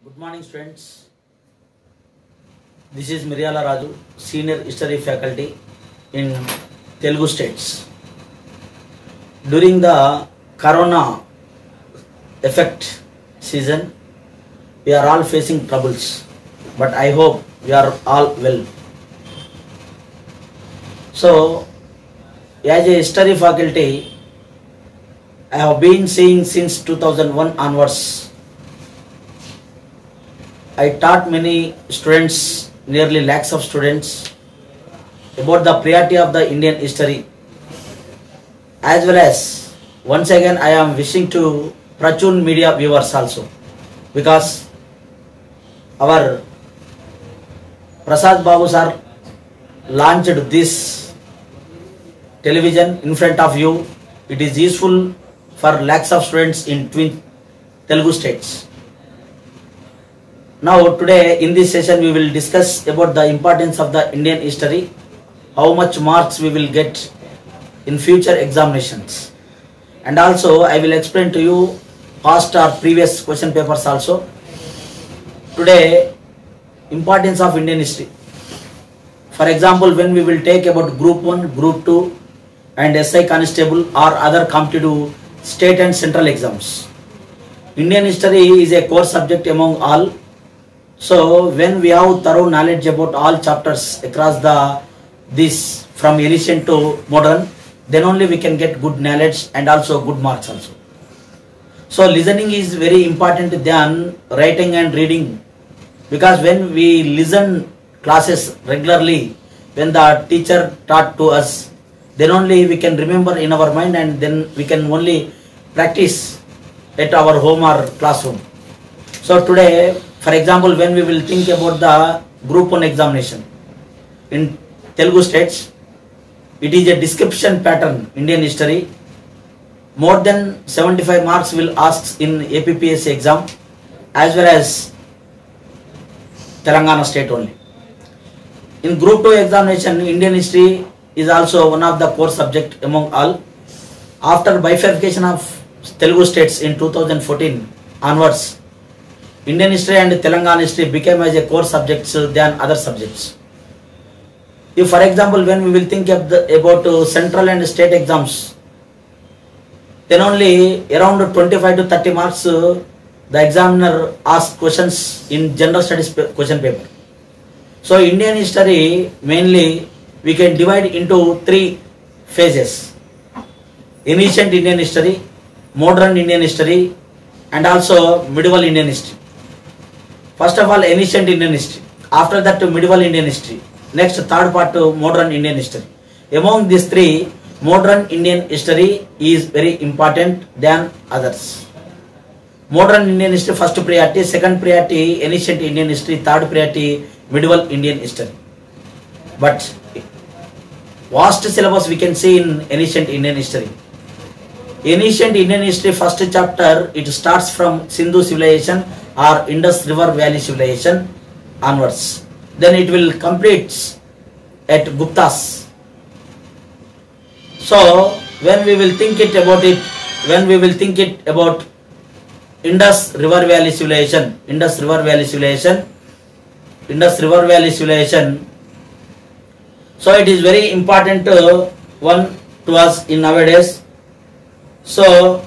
Good morning, students. This is Miryala Raju, Senior History Faculty in Telugu States. During the Corona effect season, we are all facing troubles, but I hope we are all well. So, as a history faculty, I have been seeing since 2001 onwards. I taught many students, nearly lakhs of students, about the priority of the Indian history. As well as, once again, I am wishing to Prachun media viewers also, because our Prasad Babu sir launched this television in front of you. It is useful for lakhs of students in twin Telugu states. Now today in this session we will discuss about the importance of the Indian history, how much marks we will get in future examinations, and also I will explain to you past or previous question papers also. Today, importance of Indian history. For example, when we will take about Group 1, Group 2 and SI Constable or other competitive state and central exams, Indian history is a core subject among all. So when we have thorough knowledge about all chapters across this from ancient to modern, then only we can get good knowledge and also good marks also. So listening is very important than writing and reading, because when we listen classes regularly, when the teacher taught to us, then only we can remember in our mind, and then we can only practice at our home or classroom. So today, for example, when we will think about the Group 1 examination in Telugu states, it is a description pattern, Indian history. More than 75 marks will ask in APPSC exam, as well as Telangana state only. In Group 2 examination, Indian history is also one of the core subject among all. After bifurcation of Telugu states in 2014 onwards, Indian history and Telangana history became as a core subjects than other subjects. If, for example, when we will think about central and state exams, then only around 25 to 30 marks the examiner asks questions in general studies question paper. So Indian history mainly we can divide into three phases: ancient Indian history, modern Indian history, and also medieval Indian history. First of all, ancient Indian history. After that, medieval Indian history. Next, third part, modern Indian history. Among these three, modern Indian history is very important than others. Modern Indian history first priority, second priority ancient Indian history, third priority medieval Indian history. But vast syllabus we can see in ancient Indian history. Ancient Indian history first chapter, it starts from Sindhu civilization or Indus River Valley civilization onwards. Then it will complete at Guptas. So when we will think about Indus River Valley civilization, so it is very important one to us in nowadays. So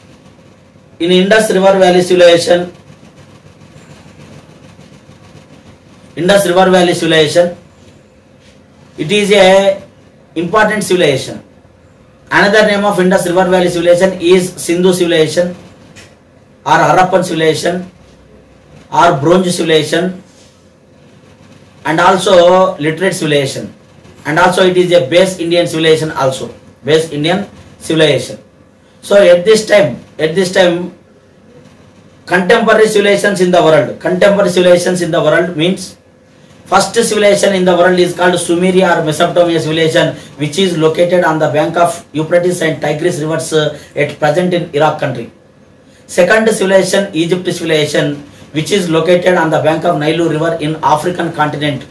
in Indus River Valley civilization, it is a important civilization. Another name of Indus River Valley civilization is Sindhu civilization or Harappan civilization or Bronze civilization, and also literate civilization, and also it is a base Indian civilization also, base Indian civilization. So at this time contemporary civilizations in the world means first civilization in the world is called Sumeria or Mesopotamia civilization, which is located on the bank of Euphrates and Tigris rivers at present in Iraq country. Second civilization, Egypt civilization, which is located on the bank of Nile river in African continent.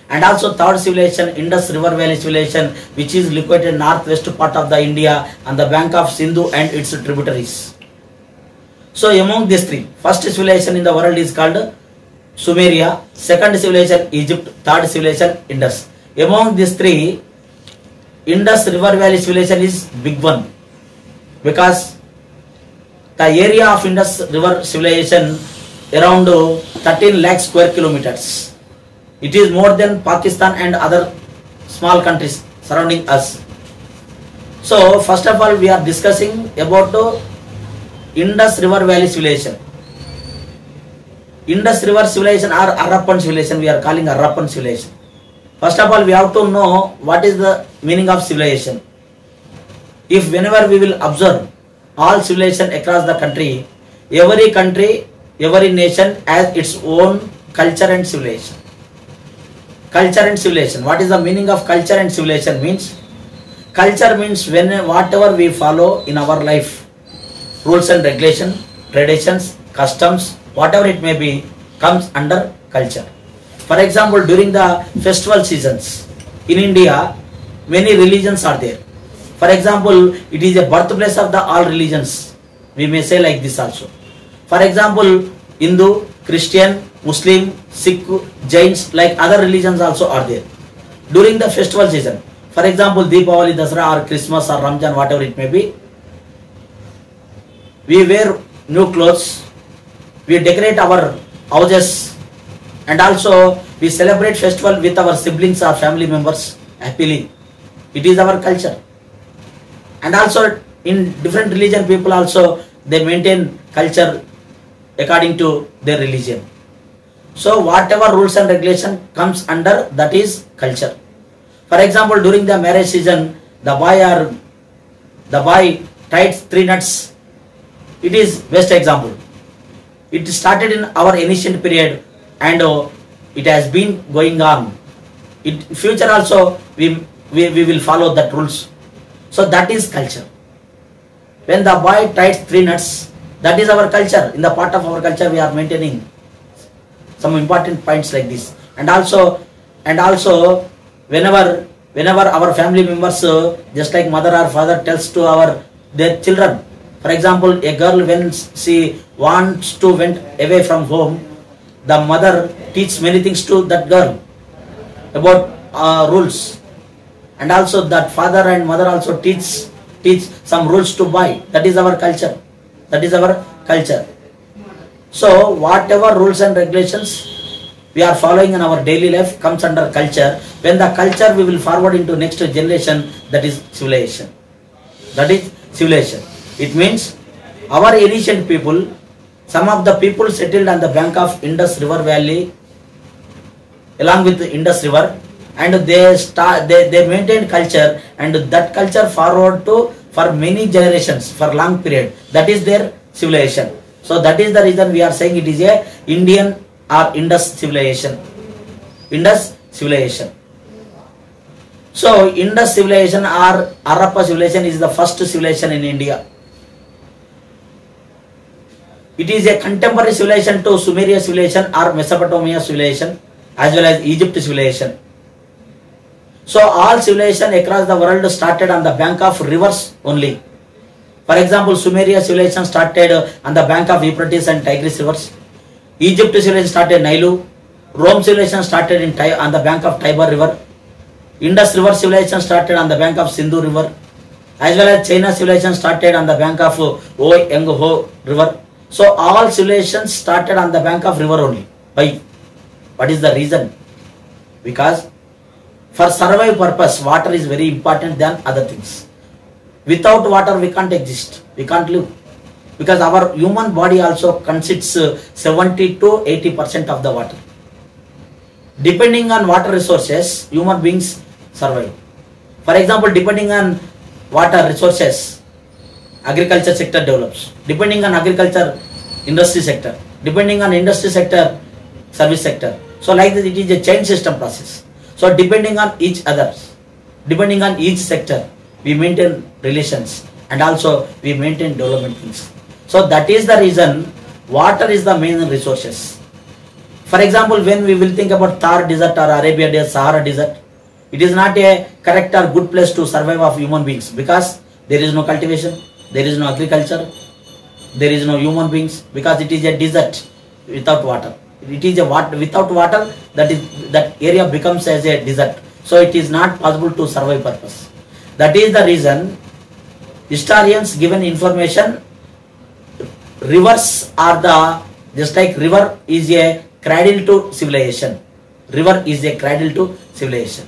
And also third civilization, Indus River Valley civilization, which is located northwest part of the India on the bank of Sindhu and its tributaries. So among these three, first civilization in the world is called Sumeria, second civilization Egypt, third civilization Indus. Among these three, Indus River Valley civilization is big one, because the area of Indus River civilization around 13 lakh square kilometers. It is more than Pakistan and other small countries surrounding us. So first of all, we are discussing about the Indus River Valley civilization. Indus River civilization or Harappan civilization, we are calling Harappan civilization. First of all, we have to know what is the meaning of civilization. If whenever we will observe all civilization across the country, every nation has its own culture and civilization. Culture and civilization. What is the meaning of culture and civilization means? Culture means whatever we follow in our life, rules and regulation, traditions, customs, whatever it may be, comes under culture. For example, during the festival seasons in India, many religions are there. For example, it is a birthplace of the all religions. We may say like this also. For example, Hindu, Christian, Muslim, Sikh, Jains, like other religions also are there. During the festival season, for example, Deepavali, Dasara or Christmas or Ramjan, whatever it may be, we wear new clothes, we decorate our houses, and also we celebrate festival with our siblings or family members happily. It is our culture. And also in different religion, people also they maintain culture according to their religion. So whatever rules and regulation comes under, that is culture. For example, during the marriage season, the boy tied 3 nuts. It is best example. It started in our ancient period and it has been going on. In future also we will follow that rules. So that is culture. When the boy tied 3 nuts, that is our culture. In the part of our culture, we are maintaining some important points like this. And also whenever our family members, just like mother or father tells to their children, for example, a girl when she wants to went away from home, the mother teaches many things to that girl about rules. And also that father and mother also teach some rules to boy. That is our culture. That is our culture. So whatever rules and regulations we are following in our daily life comes under culture. When the culture we will forward into next generation, that is civilization. That is civilization. It means our ancient people, some of the people settled on the bank of Indus River Valley along with the Indus River, and they maintained culture, and that culture forward to for many generations, for long period. That is their civilization. So that is the reason we are saying it is a Indian or Indus civilization. Indus civilization. So Indus civilization or Harappa civilization is the first civilization in India. It is a contemporary civilization to Sumeria civilization or Mesopotamia civilization as well as Egypt civilization. So all civilization across the world started on the bank of rivers only. For example, Sumeria civilization started on the bank of Euphrates and Tigris rivers. Egypt civilization started Nile. Rome civilization started on the bank of Tiber river. Indus river civilization started on the bank of Sindhu river. As well as China civilization started on the bank of Yangtze river. So all civilizations started on the bank of river only. Why? What is the reason? Because for survival purpose, water is very important than other things. Without water, we can't exist. We can't live. Because our human body also consists 70 to 80% of the water. Depending on water resources, human beings survive. For example, depending on water resources, agriculture sector develops. Depending on agriculture, industry sector. Depending on industry sector, service sector. So like this, it is a chain system process. So depending on each other, depending on each sector, we maintain relations and also we maintain development things. So that is the reason water is the main resources. For example, when we will think about Thar desert or Arabia desert, Sahara desert, it is not a correct or good place to survive of human beings because there is no cultivation, there is no agriculture, there is no human beings, because it is a desert without water. It is a without water, that area becomes as a desert. So it is not possible to survive purpose. That is the reason historians given information, rivers are the, just like river is a cradle to civilization. River is a cradle to civilization.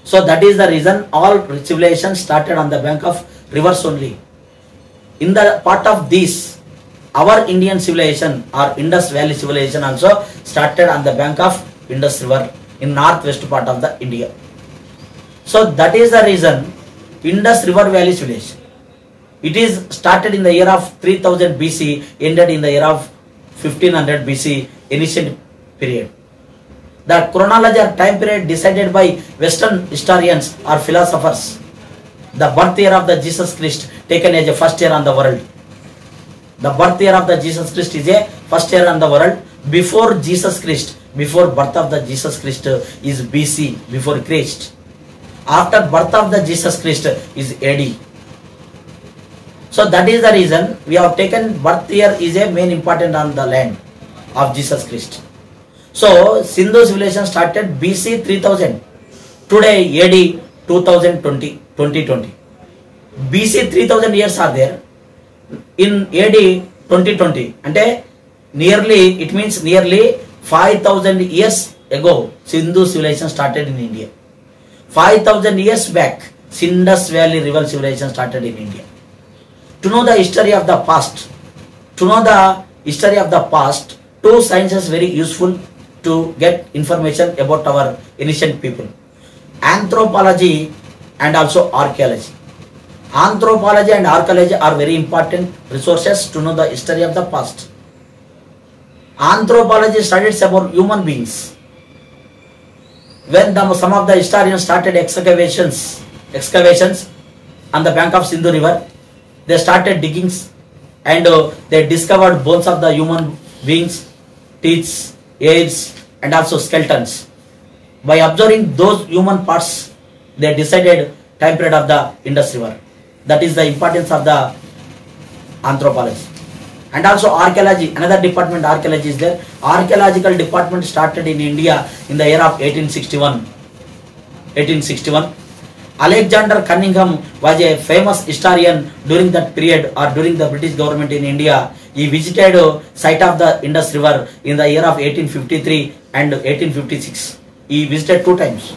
So that is the reason all civilizations started on the bank of rivers only. In the part of this, our Indian civilization or Indus Valley civilization also started on the bank of Indus River in northwest part of the India. So that is the reason Indus River Valley civilization. It is started in the year of 3000 BC, ended in the year of 1500 BC, ancient period. The chronology or time period decided by Western historians or philosophers. The birth year of the Jesus Christ taken as a first year on the world. The birth year of the Jesus Christ is a first year on the world. Before Jesus Christ, before birth of the Jesus Christ is BC, before Christ. After birth of the Jesus Christ is AD. So that is the reason we have taken birth year is a main important on the land of Jesus Christ. So Sindhu civilization started BC 3000. Today AD 2020. BC 3000 years are there. In AD 2020, ante nearly, it means nearly 5000 years ago, Sindhu civilization started in India. 5000 years back, Indus Valley River civilization started in India. To know the history of the past, two sciences very useful to get information about our ancient people. Anthropology and also archaeology. Anthropology and archaeology are very important resources to know the history of the past. Anthropology studies about human beings. When some of the historians started excavations on the bank of Sindhu river, they started diggings and they discovered bones of the human beings, teeth, ears and also skeletons. By observing those human parts, they decided time period of the Indus River. That is the importance of the anthropology. And also archaeology, another department, archaeology is there. Archaeological department started in India in the year of 1861. Alexander Cunningham was a famous historian during that period or during the British government in India. He visited site of the Indus River in the year of 1853 and 1856. He visited 2 times.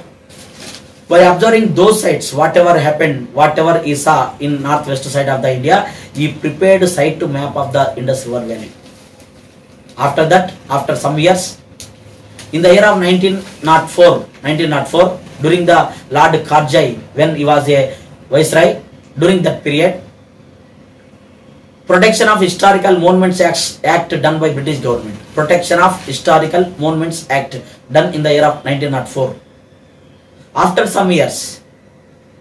By observing those sites, whatever happened, whatever he saw in northwest side of the India, he prepared a site to map of the Indus River Valley. After that, after some years, in the year of 1904, during the Lord Karjai, when he was a viceroy, during that period, Protection of Historical Monuments Act done by British government. Protection of Historical Monuments Act done in the year of 1904. After some years,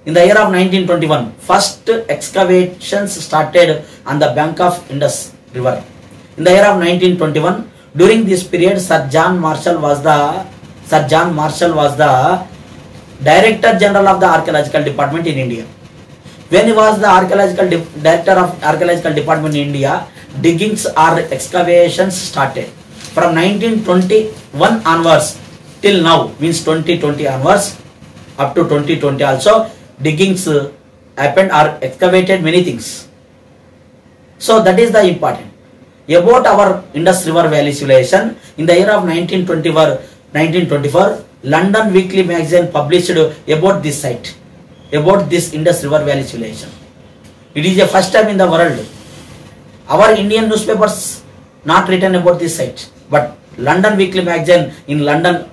in the year of 1921, first excavations started on the bank of Indus River. In the year of 1921, during this period, Sir John Marshall was the Director General of the Archaeological Department in India. When he was the Director of Archaeological Department in India, diggings or excavations started. From 1921 onwards till now, means 2020 onwards, up to 2020 also, diggings happened or excavated many things. So that is the important. About our Indus River Valley civilization, in the year of 1924, London Weekly magazine published about this site, about this Indus River Valley civilization. It is the first time in the world. Our Indian newspapers not written about this site, but London Weekly magazine in London,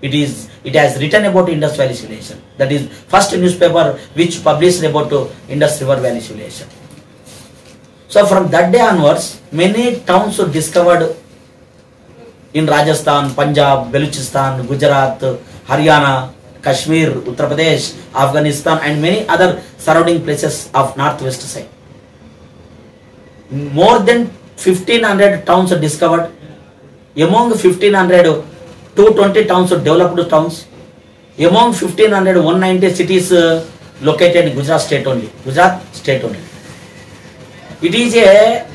it has written about Indus Valley civilization. That is first newspaper which published about Indus River Valley civilization. So from that day onwards, many towns were discovered in Rajasthan, Punjab, Baluchistan, Gujarat, Haryana, Kashmir, Uttar Pradesh, Afghanistan and many other surrounding places of northwest side. More than 1500 towns are discovered. Among 1500, 220 towns are developed towns. Among 1500, 190 cities located in Gujarat state only. It is a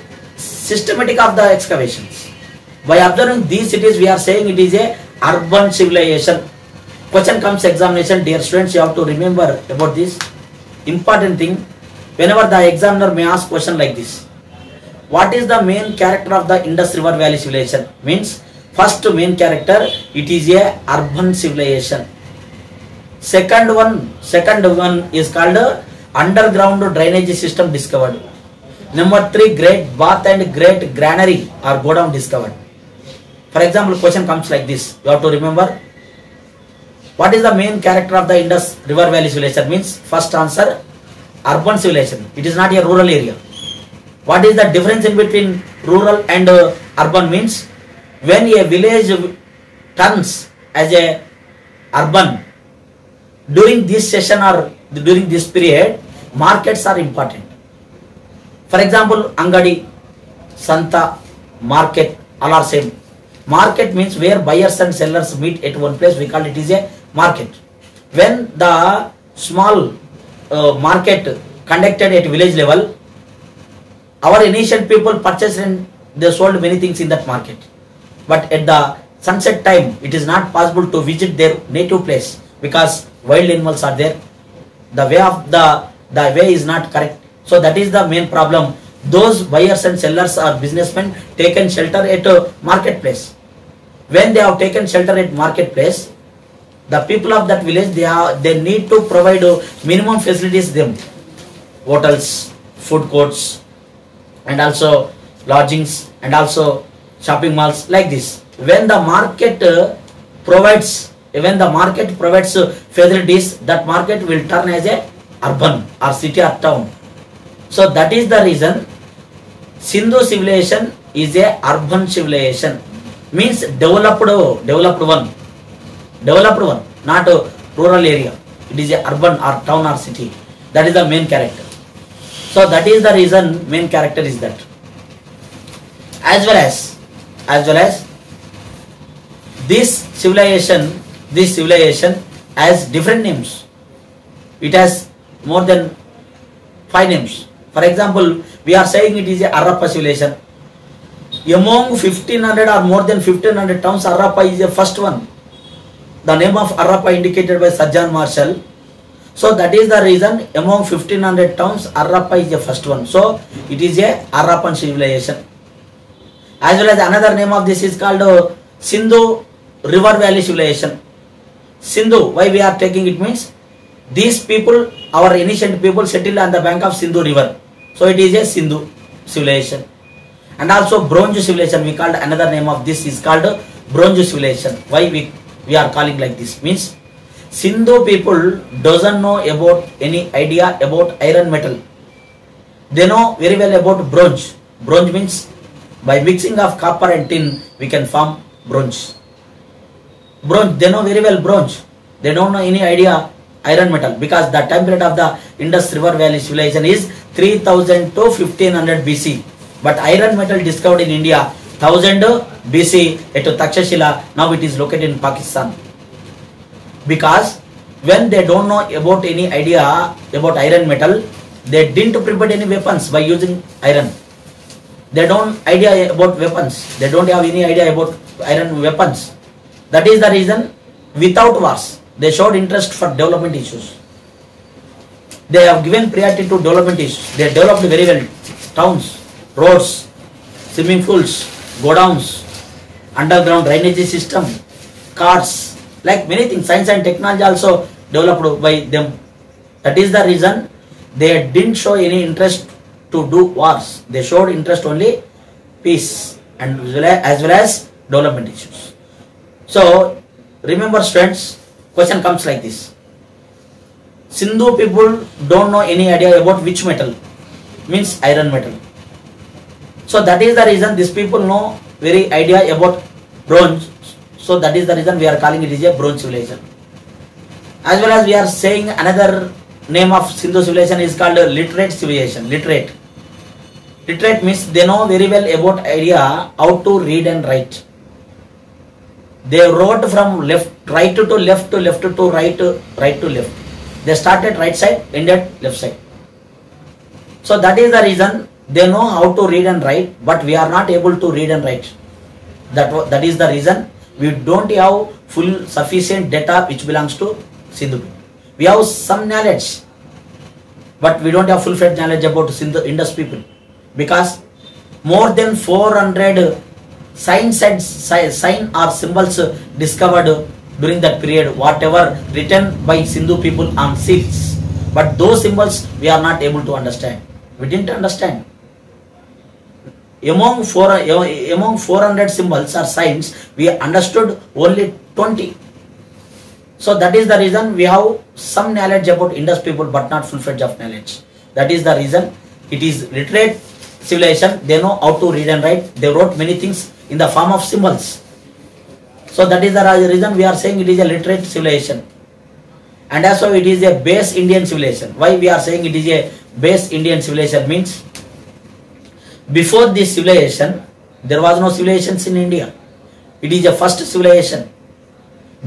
systematic of the excavations. By observing these cities, we are saying it is a urban civilization. Question comes examination, dear students, you have to remember about this important thing. Whenever the examiner may ask question like this, what is the main character of the Indus River Valley civilization? Means first main character, it is a urban civilization. Second one is called underground drainage system discovered. Number 3, great bath and great granary or godown discovered. For example, question comes like this. You have to remember. What is the main character of the Indus River Valley civilization? Means first answer, urban civilization. It is not a rural area. What is the difference in between rural and urban? Means when a village turns as a urban, during this session or during this period, markets are important. For example, Angadi, Santa, market, all are same. Market means where buyers and sellers meet at one place. We call it is a market. When the small market conducted at village level, our ancient people purchased and they sold many things in that market. But at the sunset time, it is not possible to visit their native place because wild animals are there. The way is not correct. So that is the main problem. Those buyers and sellers or businessmen taken shelter at a marketplace. When they have taken shelter at marketplace, the people of that village, they need to provide minimum facilities them. Hotels, food courts, and also lodgings, and also shopping malls like this. When the market provides facilities, that market will turn as a urban or city or town. So that is the reason Sindhu civilization is a urban civilization. Means developed one, not a rural area. It is a urban or town or city. That is the main character. So that is the reason main character is that. As well as this civilization has different names. It has more than 5 names. For example, we are saying it is a Harappa civilization. Among 1500 or more than 1500 towns, Harappa is the first one. The name of Harappa indicated by Sir John Marshall. So that is the reason among 1500 towns, Harappa is the first one. So it is a Harappan civilization. As well as another name of this is called Sindhu River Valley civilization. Sindhu, why we are taking it means these people, our ancient people settled on the bank of Sindhu river. So it is a Sindhu civilization. And also Bronze civilization, we called another name of this is called Bronze civilization. Why we are calling like this means Sindhu people doesn't know about any idea about iron metal. They know very well about bronze. Bronze means by mixing of copper and tin we can form bronze. Bronze, they know very well bronze. They don't know any idea iron metal because the time period of the Indus River Valley civilization is 3000 to 1500 BC. But iron metal discovered in India 1000 BC at Takshashila. Now it is located in Pakistan. Because when they don't know about any idea about iron metal, they didn't prepare any weapons by using iron. They don't idea about weapons. They don't have any idea about iron weapons. That is the reason without wars, they showed interest for development issues. They have given priority to development issues. They developed very well towns, roads, swimming pools, godowns, underground drainage system, carts, like many things. Science and technology also developed by them. That is the reason they didn't show any interest to do wars. They showed interest only peace and as well as development issues. So remember students, question comes like this. Sindhu people don't know any idea about which metal, means iron metal. So that is the reason these people know very idea about bronze. So that is the reason we are calling it is a bronze civilization. As well as we are saying another name of Sindhu civilization is called literate civilization. Literate means they know very well about idea how to read and write. They wrote from right to left to left to right to left. They started right side, ended left side. So that is the reason They know how to read and write, but we are not able to read and write. That is the reason we don't have full sufficient data which belongs to Sindhu. We have some knowledge, but we don't have full-fledged knowledge about Indus people, because more than 400 signs and sign or symbols discovered during that period, whatever written by Sindhu people on seals. But those symbols we are not able to understand. We didn't understand. Among 400 symbols or signs, we understood only 20. So that is the reason we have some knowledge about Indus people, but not full-fledged of knowledge. That is the reason it is literate civilization. They know how to read and write. They wrote many things in the form of symbols. So that is the reason we are saying it is a literate civilization. And also it is a base Indian civilization. Why we are saying it is a base Indian civilization means, before this civilization, there was no civilizations in India. It is a first civilization.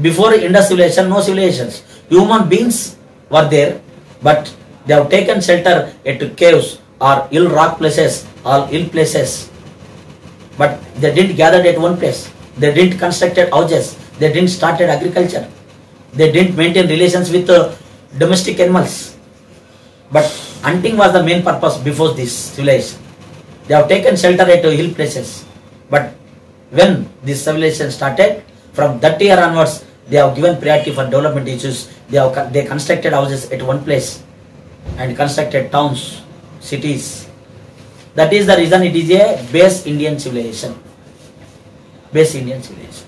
Before Indus civilization, no civilizations. Human beings were there, but they have taken shelter at caves or ill rock places or ill places. But they didn't gather at one place. They didn't constructed houses. They didn't started agriculture. They didn't maintain relations with domestic animals. But hunting was the main purpose before this civilization. They have taken shelter at hill places. But when this civilization started, from that year onwards, they have given priority for development issues. They constructed houses at one place and constructed towns, cities. That is the reason it is a base Indian civilization. Base Indian civilization.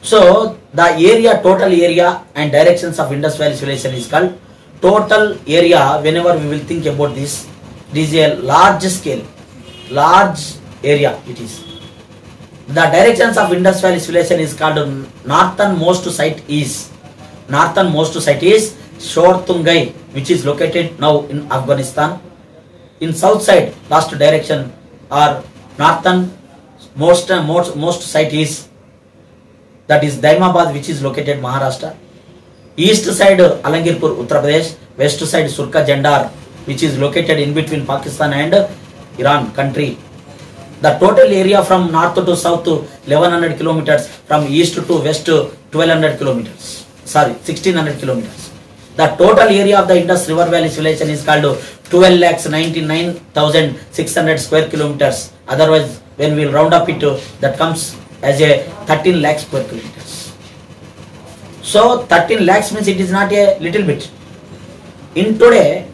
So the area, total area and directions of Indus Valley civilization is called total area. Whenever we will think about this, it is a large scale, large area it is. The directions of Indus Valley civilization is called northernmost site is Shortungai, which is located now in Afghanistan. In south side, last direction or northernmost site is, that is Daimabad, which is located Maharashtra. East side Alangirpur, Uttar Pradesh. West side Surka Jandar, which is located in between Pakistan and Iran country. The total area from north to south 1100 kilometers, from east to west 1200 kilometers. Sorry, 1600 kilometers. The total area of the Indus River Valley civilization is called 12,99,600 square kilometers. Otherwise, when we round up it, that comes as a 13 lakh square kilometers. So 13 lakhs means it is not a little bit. In today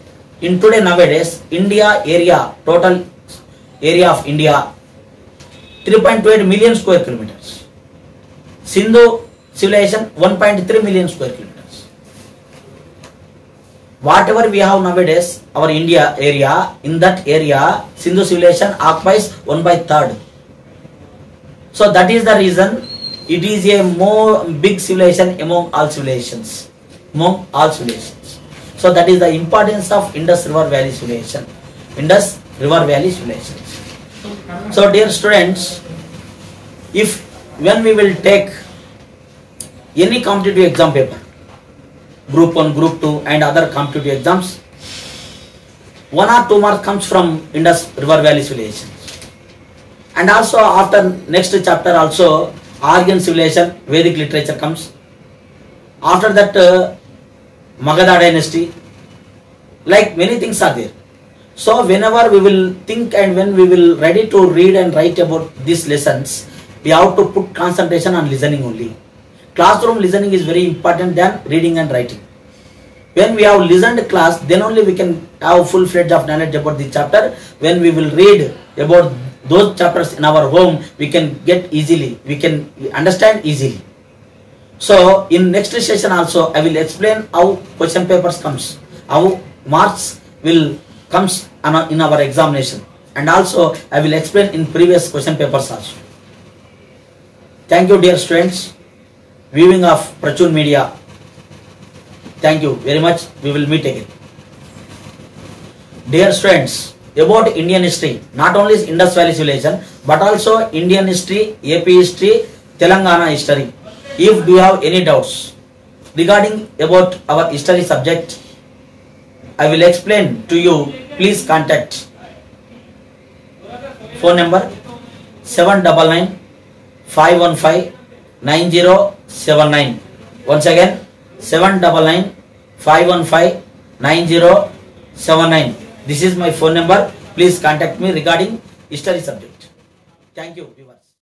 nowadays, India area, total area of India 3.28 million square kilometers. Sindhu civilization 1.3 million square kilometers. Whatever we have nowadays, our India area, in that area Sindhu civilization occupies 1/3. So that is the reason it is a more big civilization among all civilizations. So that is the importance of Indus River Valley civilization. Indus River Valley civilization. So dear students, when we will take any competitive exam paper, Group 1, Group 2 and other competitive exams, 1 or 2 marks comes from Indus River Valley civilization. And also after next chapter also Aryan civilization, Vedic literature comes. After that Magadha dynasty, like many things are there. So whenever we will think and when we will ready to read and write about these lessons, we have to put concentration on listening only. Classroom listening is very important than reading and writing. When we have listened class, then only we can have full-fledged of knowledge about the chapter. When we will read about those chapters in our home, we can get easily, we can understand easily. So in next session also I will explain how question papers comes, how marks will comes in our examination, and also I will explain in previous question papers also. Thank you dear students, viewing of Prachur Media. Thank you very much. We will meet again. Dear students, about Indian history, not only Indus Valley civilization, but also Indian history, AP history, Telangana history. If you have any doubts regarding about our history subject, I will explain to you. Please contact phone number 799-515-9079. Once again, 799-515-9079. This is my phone number. Please contact me regarding history subject. Thank you, viewers.